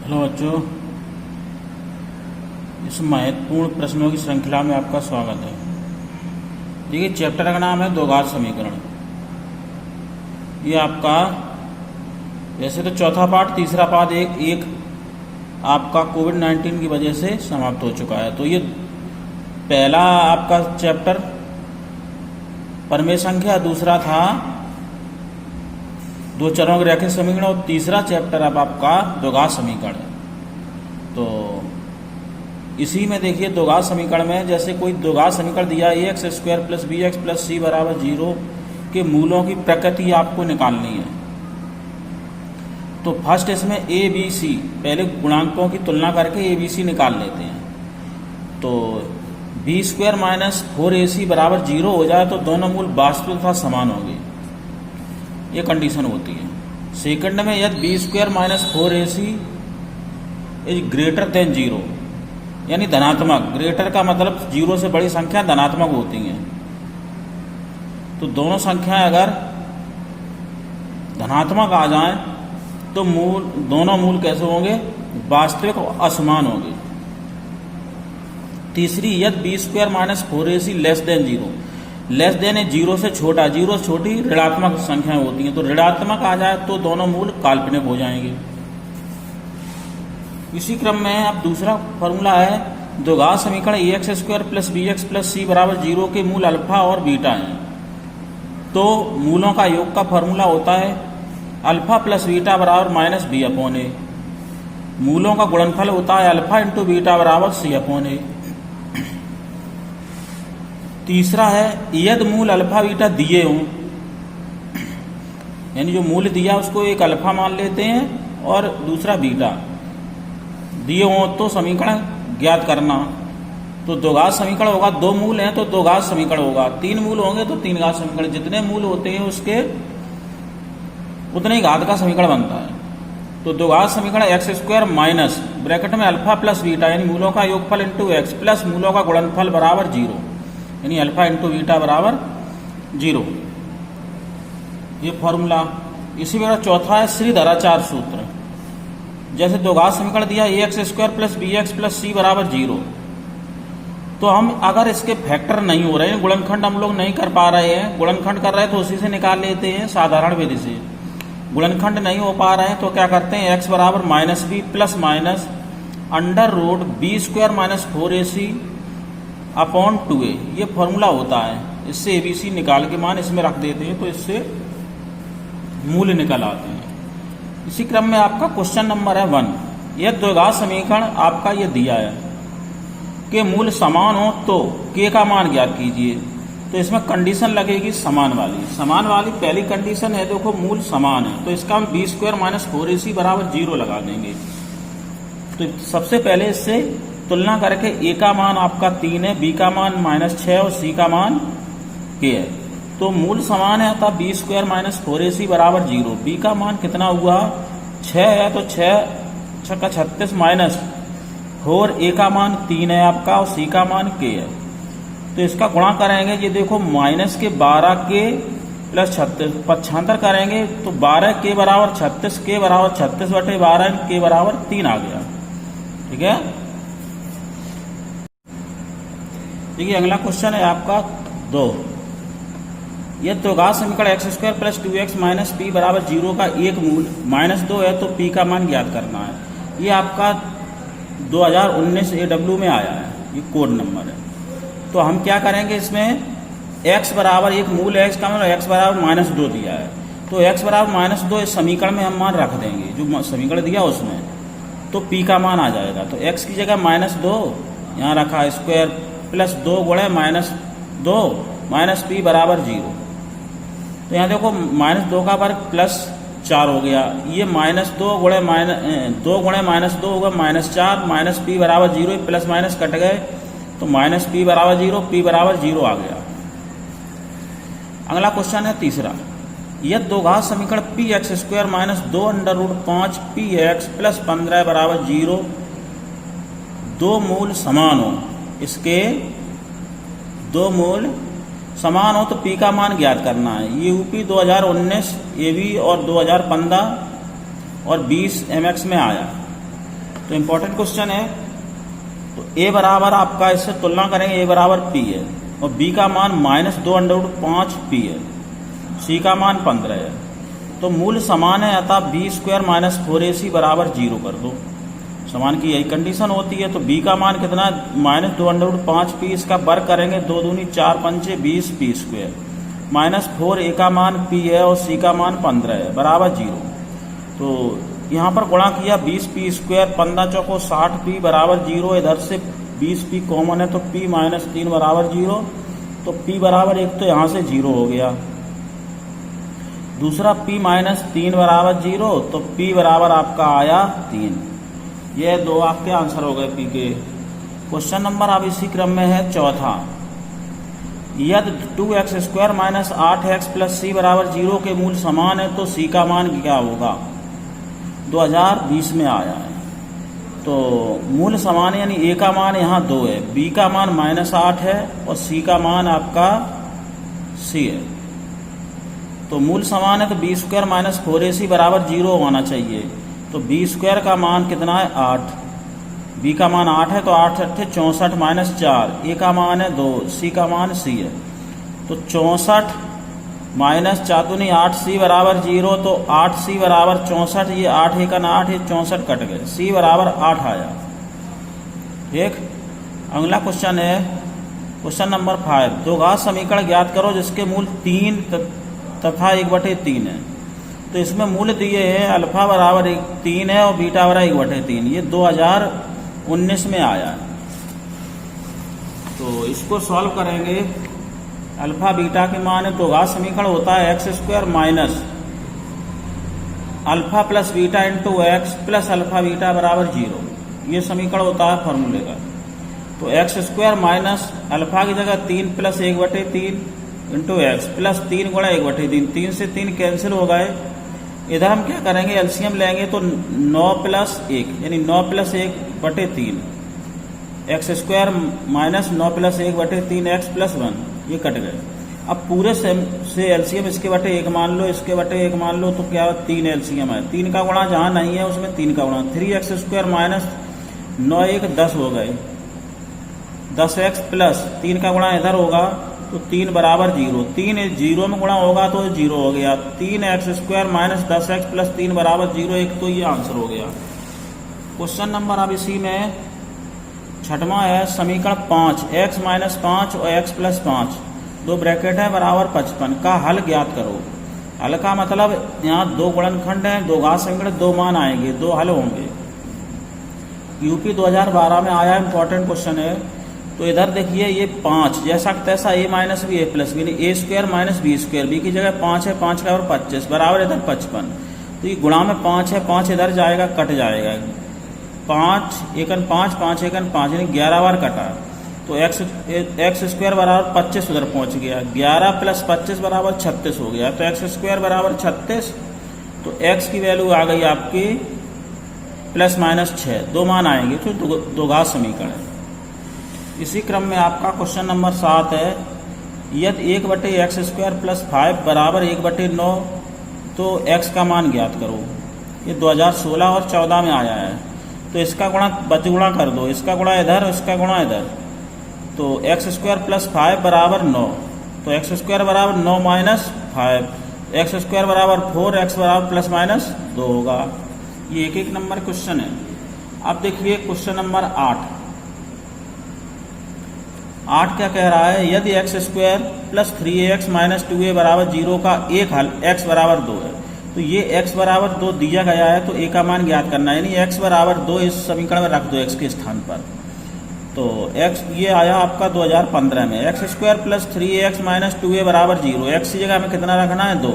Hello बच्चों, इस महत्वपूर्ण प्रश्नों की श्रृंखला में आपका स्वागत है। देखिए, चैप्टर का नाम है द्विघात समीकरण। ये आपका वैसे तो चौथा पार्ट, तीसरा पार्ट एक आपका कोविड-19 की वजह से समाप्त हो चुका है। तो ये पहला आपका चैप्टर परमेय संख्या, दूसरा था दो चरों के रैखिक समीकरण और तीसरा चैप्टर अब आपका द्विघात समीकरण है। तो इसी में देखिए, द्विघात समीकरण में जैसे कोई द्विघात समीकरण दिया ax square plus b x plus c बराबर 0 के मूलों की प्रकृति आपको निकालनी है। तो फर्स्ट इसमें ए बी सी, पहले गुणांकों की तुलना करके ए बी सी निकाल लेते हैं। तो बी स्क्वायर माइनस 4ac बराबर 0 हो जाए तो दोनों मूल वास्तविकता समान होंगे, ये कंडीशन होती है। सेकंड में यदि b square minus 4ac is greater than 0, यानी धनात्मक, ग्रेटर का मतलब 0 से बड़ी संख्या धनात्मक होती हैं। तो दोनों संख्याएं अगर धनात्मक आ जाएं तो दोनों मूल कैसे होंगे? वास्तविक और असमान होंगे। तीसरी, यदि b square minus 4ac less than 0, less than 0 से छोटा, 0 से छोटी ऋणात्मक संख्याएं होती हैं। तो ऋणात्मक आ जाए तो दोनों मूल काल्पनिक हो जाएंगे। इसी क्रम में अब दूसरा फॉर्मूला है द्विघात समीकरण ax square plus b x plus c बराबर 0 के मूल अल्फा और बीटा हैं। तो मूलों का योग का फॉर्मूला होता है अल्फा प्लस बीटा बराबर माइनस बी अपॉन ए। मूलों का गुणनफल होता है अल्फा इंटू बीटा बराबर सी अपॉन ए। तीसरा है यदि मूल अल्फा बीटा दिए हों, यानी जो मूल दिया उसको एक अल्फा मान लेते हैं और दूसरा बीटा दिए हों तो समीकरण ज्ञात करना। तो द्विघात समीकरण होगा, दो मूल हैं तो द्विघात समीकरण होगा, तीन मूल होंगे तो तीन घात समीकरण। जितने मूल होते हैं उसके उतने ही घात का समीकरण बनता है। तो द्विघात समीकरण एक्स स्क्वायर माइनस ब्रैकेट में अल्फा प्लस बीटा यानी मूलों का योगफल इंटू एक्स प्लस मूलों का गुणनफल बराबर 0, यानी अल्फा इंटू बीटा बराबर 0, ये फॉर्मूला। इसी प्रकार चौथा है श्रीधराचार्य सूत्र। जैसे द्विघात समीकरण दिया ax square plus b x plus c बराबर 0, तो हम अगर इसके फैक्टर नहीं हो रहे हैं, गुणनखंड हम लोग नहीं कर पा रहे हैं, गुणनखंड कर रहे हैं तो उसी से निकाल लेते हैं साधारण विधि से। गुणनखंड नहीं हो पा रहे हैं तो क्या करते हैं, x बराबर minus b plus minus under root b square minus 4ac upon 2a, ये फॉर्मूला होता है। इससे एबीसी निकाल के मान इसमें रख देते हैं तो इससे मूल्य निकल आते हैं। इसी क्रम में आपका क्वेश्चन नंबर है 1। यह द्विघात समीकरण आपका ये दिया है कि मूल समान हो तो k का मान ज्ञात कीजिए। तो इसमें कंडीशन लगेगी समान वाली। समान वाली पहली कंडीशन है, देखो मूल समान है तो इसका हम बी स्क्वायर माइनस 4ac बराबर 0 लगा देंगे। तो सबसे पहले इससे तुलना करके a का मान आपका 3 है, b का मान -6 और c का मान k है। तो मूल समान है तब बी स्क्वायर माइनस 4ac बराबर 0। b का मान कितना हुआ, 6 है तो 6 का 36 माइनस 4, a का मान 3 है आपका और c का मान k है। तो इसका गुणा करेंगे, ये देखो माइनस के 12k प्लस 36 पक्षांतर करेंगे तो 12k बराबर 36, k बराबर 36/12, k बराबर 3 आ गया। ठीक है। देखिए अगला क्वेश्चन है आपका 2। यह द्विघात समीकरण x square plus 2x minus P बराबर 0 का एक मूल -2 है तो p का मान ज्ञात करना है। ये आपका 2019 AW में आया है, ये कोड नंबर है। तो हम क्या करेंगे, इसमें x बराबर एक मूल है, इसका मतलब x बराबर -2 दिया है। तो x बराबर -2 इस समीकरण में हम मान रख देंगे, जो समीकरण दिया उसमें, तो p का मान आ जाएगा। तो x की जगह -2 यहाँ रखा, स्क्वायर प्लस 2 गुणे -2 माइनस पी बराबर 0। तो यहाँ देखो -2 का वर्ग प्लस 4 हो गया, ये -2 गुणे -2 होगा -4, माइनस पी बराबर 0, प्लस माइनस कट गए तो माइनस पी बराबर 0, पी बराबर 0 आ गया। अगला क्वेश्चन है तीसरा। यह द्विघात समीकरण p x square minus 2 under root 5 p x plus 15 बराबर 0 दो मूल समान हो, इसके दो मूल समान हो तो p का मान ज्ञात करना है। ये यूपी 2019 AB और 2015 और 20 MX में आया। तो इम्पोर्टेंट क्वेश्चन है। तो ए बराबर आपका, इससे तुलना करेंगे, ए बराबर पी है और बी का मान -2√5 पी है, सी का मान 15 है। तो मूल समान है, अतः बी स्क्वायर माइनस 4ac बराबर 0 कर दो। समान की यही कंडीशन होती है। तो बी का मान कितना है, -2√5 पी, इसका वर्ग करेंगे 2 दूनी 4 पंचे 20 पी स्क्वायर, -4 ए का मान पी है और सी का मान 15 है बराबर 0। तो यहाँ पर गुणा किया 20 पी स्क्वायर, 15 चौको 60 पी बराबर 0। इधर से 20 पी कॉमन है तो पी -3 बराबर 0। तो पी बराबर 1 तो यहाँ से 0 हो गया। दूसरा p -3 बराबर 0, तो p बराबर आपका आया 3। ये दो आपके आंसर हो गए पी के। क्वेश्चन नंबर अब इसी क्रम में है चौथा। यदि 2x² minus 8x plus c बराबर 0 के मूल समान है तो सी का मान क्या होगा। 2020 में आया है। तो मूल समान यानी ए का मान यहाँ 2 है, बी का मान -8 है और सी का मान आपका सी है। तो मूल समान है तो बी स्क्वायर माइनस 4ac बराबर 0 होना चाहिए। तो बी स्क्वायर का मान कितना है 8, बी का मान 8 है तो 8 अट्ठे 64 -4, ए का मान है 2, सी का मान सी है। तो 64 -4 दूनी 8c बराबर 0, तो 8c बराबर 64, ये 8 एकन 8, ये 64 कट गए, सी बराबर 8 आया। ठीक, अगला क्वेश्चन है क्वेश्चन नंबर 5। दो घात समीकरण ज्ञात करो जिसके मूल 3 तथा 1/3 है। तो इसमें मूल दिए हैं अल्फा बराबर 3 है और बीटा बराबर 1/3। ये 2019 में आया है। तो इसको सॉल्व करेंगे। अल्फा बीटा के मान है, तो घात समीकरण होता है x² minus alpha plus beta into x plus alpha beta बराबर 0। ये समीकरण होता है फॉर्मूले का। तो x² माइनस अल्फा की जगह 3 प्लस 1/3 इंटू एक्स प्लस 3 गुणा 1/3, 3 से 3 कैंसिल हो गए। इधर हम क्या करेंगे, एलसीएम लेंगे तो 9 + 1 यानी 9 + 1/3, x² माइनस 9 + 1/3 x + 1, ये कट गए। अब पूरे से एलसीएम इसके बटे 1 मान लो, इसके बटे 1 मान लो, तो क्या 3 एलसीएम है। 3 का गुणा जहाँ नहीं है उसमें 3 का गुणा, 3x² माइनस 9 1 10 हो गए, 10x प्लस 3 का गुणा इधर होगा तो 3 बराबर 0, 3 0 में गुणा होगा तो 0 हो गया। 3x² माइनस 10x प्लस 3 बराबर 0, एक तो ये आंसर हो गया। क्वेश्चन नंबर अब इसी में छठवां है। समीकरण 5 x - 5 और x + 5 दो ब्रैकेट है बराबर 55 का हल ज्ञात करो। हल का मतलब यहाँ 2 गुणनखंड हैं, 2 घात समीकरण, 2 मान आएंगे, 2 हल होंगे। यूपी 2012 में आया इंपॉर्टेंट क्वेश्चन है। तो इधर देखिए ये 5 जैसा तैसा a minus b a plus b, a² minus b², b की जगह 5 है, 5 का और 25 बराबर इधर 55। तो ये गुणा में 5 है, 5 इधर जाएगा कट जाएगा, 5 एकन 5 5 एकन 5 यानी 11 बार कटा। तो x² बराबर 25 उधर पहुंच गया, 11 + 25 बराबर 36 हो गया। तो x² बराबर 36, तो x की वैल्यू आ गई आपकी ±6, 2 मान आएंगे। तो दो घात समीकरण है। इसी क्रम में आपका क्वेश्चन नंबर 7 है। यदि 1/x² + 5 बराबर 1/9, तो x का मान ज्ञात करो। ये 2016 और 14 में आया है। तो इसका गुणा बचगुणा कर दो, इसका गुणा इधर और इसका गुणा इधर। तो x² + 5 बराबर 9, तो x² बराबर 9 - 5, x² बराबर 4, x बराबर ±2 होगा। ये एक नंबर क्वेश्चन है। अब देखिए क्वेश्चन नंबर 8 क्या कह रहा है। यदि x² + 3ax - 2a बराबर 0 का एक हल x बराबर 2 है। तो ये x बराबर 2 दिया गया है, तो a का मान ज्ञात करना है, यानी x बराबर 2 इस समीकरण में रख दो x के स्थान पर। तो x ये आया आपका 2015 में। x² + 3ax - 2a बराबर 0, x की जगह में कितना रखना है 2,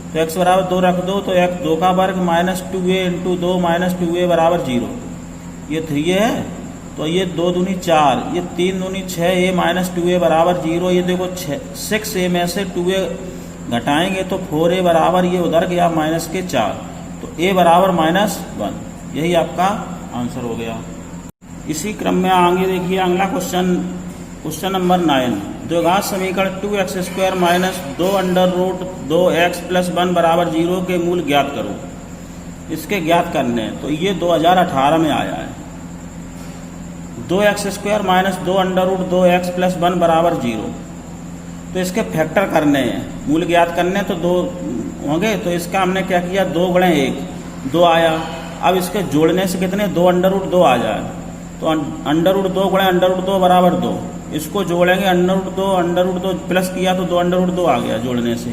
तो x बराबर 2 रख दो। तो x 2 का वर्ग -2a × 2 - 2a बराबर 0, ये 3a है। तो ये 2 दूनी 4, ये 3 दूनी 6, a - 2a बराबर 0। ये देखो 6a में से 2a घटाएंगे तो 4a बराबर, ये उधर गया -4, तो a बराबर -1। यही आपका आंसर हो गया। इसी क्रम में आगे देखिए अगला क्वेश्चन नंबर 9। द्विघात समीकरण 2x² - 2√2x + 1 बराबर 0 के मूल ज्ञात करो। इसके ज्ञात करने हैं। तो ये 2018 में आया है। 2x² minus 2 under root 2x plus 1 बराबर 0। तो इसके फैक्टर करने हैं, मूल ज्ञात करने, तो 2 होंगे। तो इसका हमने क्या किया, 2 गुणे 1 2 आया। अब इसके जोड़ने से कितने, 2 अंडर रूट 2 आ जाए। तो अंडर रूट 2 गुणे अंडर रूट 2 बराबर 2। इसको जोड़ेंगे, अंडर रूट 2 प्लस किया तो 2 अंडर रूट 2 आ गया जोड़ने से।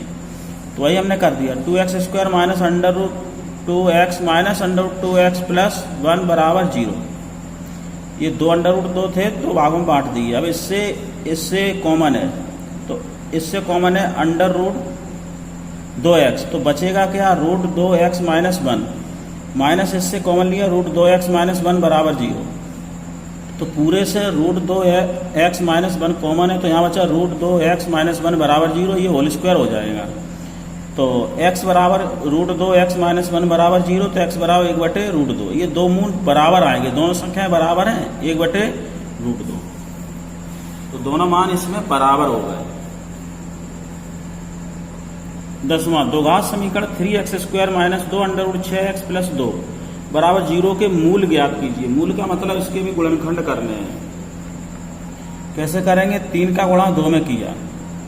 तो वही हमने कर दिया, 2x² minus under root 2x minus under root 2x plus 1 बराबर 0। ये 2 अंडर रूट 2 थे तो भागों में बांट दिए। अब इससे कॉमन है, तो इससे कॉमन है अंडर रूट 2x, तो बचेगा क्या, रूट 2x माइनस 1, माइनस इससे कॉमन लिया रूट 2x माइनस 1 बराबर 0। तो पूरे से रूट 2x माइनस 1 कॉमन है, तो यहाँ बचा रूट 2x माइनस 1 बराबर 0, ये होल स्क्वायर हो जाएगा। तो x बराबर रूट 2x माइनस 1 बराबर 0, तो x बराबर 1/√2। ये दो मूल बराबर आएंगे, दोनों संख्याएं बराबर हैं, 1/√2। तो दोनों मान इसमें बराबर हो गए। 10वां द्विघात समीकरण 3x² minus 2 under root 6x plus 2 बराबर 0 के मूल ज्ञात कीजिए। मूल का मतलब इसके भी गुणनखंड करने हैं। कैसे करेंगे, 3 का गुणा 2 में किया,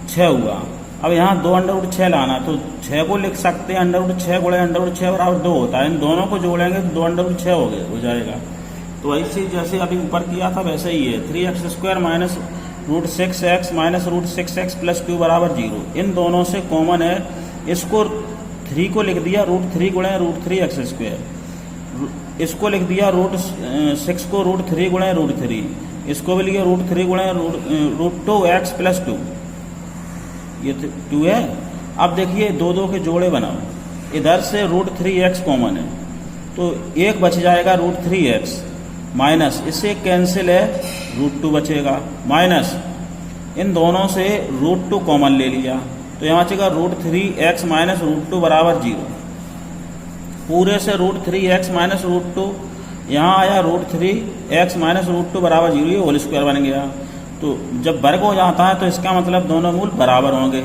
6 हुआ। अब यहाँ 2 अंडर रूट 6 लाना, तो 6 को लिख सकते हैं, अंडर रूट 6 गुणे अंडर रूट 6 बराबर 2 होता है। इन दोनों को जोड़ेंगे तो 2 अंडर रूट 6 हो जाएगा। तो ऐसे जैसे अभी ऊपर किया था वैसे ही है। 3x² minus root 6x minus root 6x plus 2 बराबर 0। इन दोनों से कॉमन है, इसको 3 को लिख दिया रूट 3 गुणे रूट 3x², इसको लिख दिया रूट 6 को रूट 3 गुणे रूट 3, इसको भी लिया रूट 3 गुणे रूट 2x प्लस 2, ये 2 है। अब देखिए 2 के जोड़े बनाओ, इधर से रूट 3x कॉमन है, तो एक बच जाएगा रूट 3x, माइनस इससे कैंसिल है रूट 2 बचेगा, माइनस इन दोनों से रूट 2 कॉमन ले लिया, तो यहाँ बचेगा रूट 3x माइनस रूट 2 बराबर 0। पूरे से रूट 3x माइनस रूट 2, यहाँ आया रूट 3x माइनस रूट 2 बराबर 0, ये होल स्क्वायर बन गया। तो जब वर्ग हो जाता है तो इसका मतलब दोनों मूल बराबर होंगे,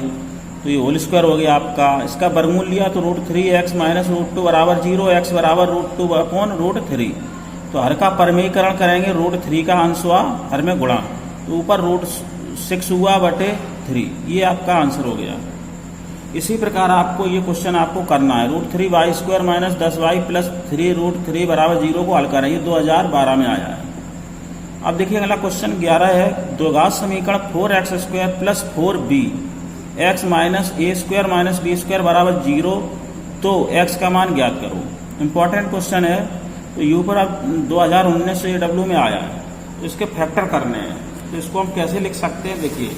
तो ये होल स्क्वायर हो गया आपका। इसका वर्गमूल लिया तो रूट 3x माइनस रूट 2 बराबर 0, x बराबर रूट 2 अपॉन रूट 3। तो हर का परमीकरण करेंगे, रूट 3 का अंश हुआ, हर में गुणा, तो ऊपर रूट 6 हुआ बटे 3, ये आपका आंसर हो गया। इसी प्रकार आपको ये क्वेश्चन आपको करना है, root 3y² minus 10y plus 3 root 3 बराबर 0 को हल करें। ये 2012 में आया है। अब देखिए अगला क्वेश्चन 11 है, द्विघात समीकरण 4x² plus 4b x minus a² minus b² बराबर 0, तो x का मान ज्ञात करो। इंपॉर्टेंट क्वेश्चन है, तो ये ऊपर अब 2019 AW में आया है, तो इसके फैक्टर करने हैं। तो इसको हम कैसे लिख सकते हैं, देखिए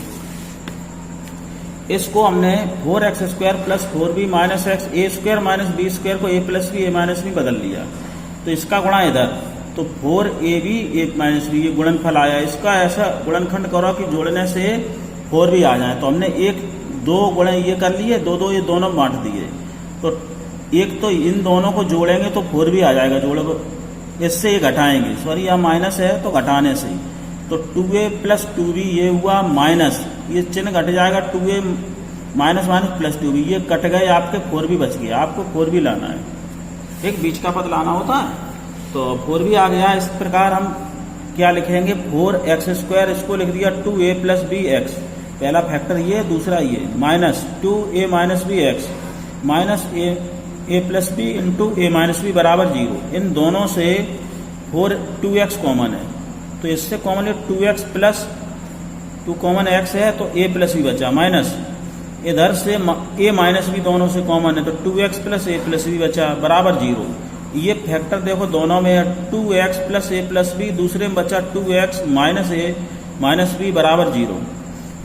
इसको हमने 4x² plus 4b minus x a² minus b² को a plus b a minus b बदल लिया, तो इसका गुणा इधर, तो 4ab a माइनस b, ये गुणनफल आया। इसका ऐसा गुणनखंड करो कि जोड़ने से 4b आ जाए। तो हमने 1 2 गुणे ये कर लिए, 2 2 ये दोनों बांट दिए, तो एक तो इन दोनों को जोड़ेंगे तो 4b आ जाएगा, जोड़ो इससे ये घटाएंगे, सॉरी यहाँ माइनस है तो घटाने से, तो 2a प्लस 2b ये हुआ माइनस, ये चिन्ह घट जाएगा, 2a minus minus plus 2b, ये कट गए आपके, 4b बच गया। आपको 4b लाना है, एक बीच का पद लाना होता है, तो 4b आ गया। इस प्रकार हम क्या लिखेंगे, 4x², इसको लिख दिया 2a प्लस bx, पहला फैक्टर ये, दूसरा ये, minus 2a minus bx minus a plus b into a minus b बराबर 0। इन दोनों से 2x कॉमन है, तो इससे कॉमन है 2x प्लस 2 कॉमन x है, तो a प्लस b बचा, माइनस इधर से a माइनस b दोनों से कॉमन है, तो 2x plus a plus b बचा बराबर 0। ये फैक्टर देखो दोनों में है, 2x plus a plus b, दूसरे में बचा 2x minus a minus b बराबर 0।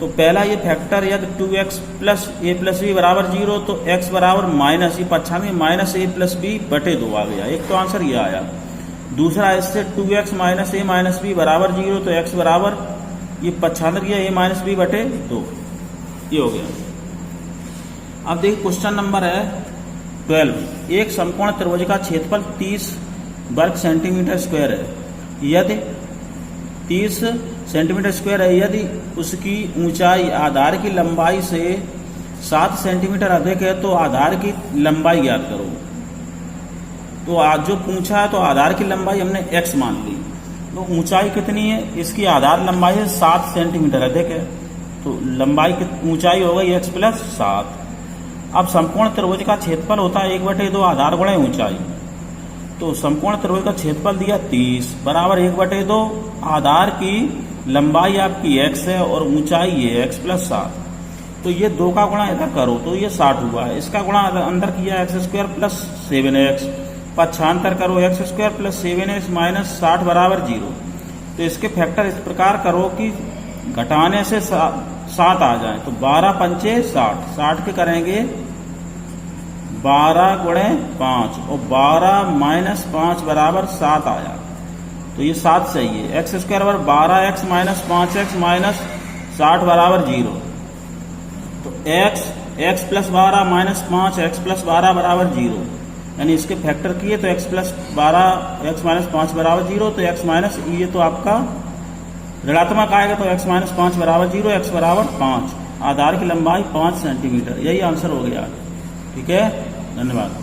तो पहला ये फैक्टर यदि 2x plus a plus b बराबर 0, तो x बराबर माइनस, ये पच्छामी माइनस a प्लस b बटे 2 आ गया, एक तो आंसर ये आया। दूसरा इससे 2x minus a minus b बराबर 0, तो x बराबर ये पच्छांतर किया a माइनस b बटे 2, ये हो गया। अब देखिए क्वेश्चन नंबर है 12, एक समकोण त्रिभुज का क्षेत्रफल 30 वर्ग सेंटीमीटर स्क्वायर है, यदि 30 सेंटीमीटर स्क्वायर है, यदि उसकी ऊंचाई आधार की लंबाई से 7 सेंटीमीटर अधिक है, तो आधार की लंबाई ज्ञात करो। तो आज जो पूछा है, तो आधार की लंबाई हमने x मान ली, तो ऊंचाई कितनी है, इसकी आधार लंबाई है 7 सेंटीमीटर अधिक है, तो लंबाई ऊंचाई हो गई x प्लस 7। अब समकोण त्रिभुज का क्षेत्रफल होता है 1/2 आधार गुणे ऊंचाई। तो समकोण त्रिभुज का क्षेत्रफल दिया 30 बराबर 1/2 आधार की लंबाई आपकी x है और ऊंचाई है x प्लस 7। तो ये 2 का गुणा इधर करो तो ये 60 हुआ है, इसका गुणा अंदर किया x² प्लस 7x, पक्षांतर करो x² प्लस 7x माइनस 60 बराबर 0। तो इसके फैक्टर इस प्रकार करो कि घटाने से 7 आ जाए, तो 12 पंचे 60, 60 के करेंगे 12 गुणे 5 और 12 माइनस 5 बराबर 7 आया, तो ये 7 सही है। x² बराबर 12x माइनस 5x माइनस 60 बराबर 0। तो x plus 12 minus 5 x plus 12 बराबर 0, यानी इसके फैक्टर किए तो x प्लस 12 x माइनस 5 बराबर 0। तो x माइनस ये तो आपका ऋणात्मक आएगा, तो x माइनस 5 बराबर 0, x बराबर 5, आधार की लंबाई 5 सेंटीमीटर। यही आंसर हो गया। ठीक है, धन्यवाद।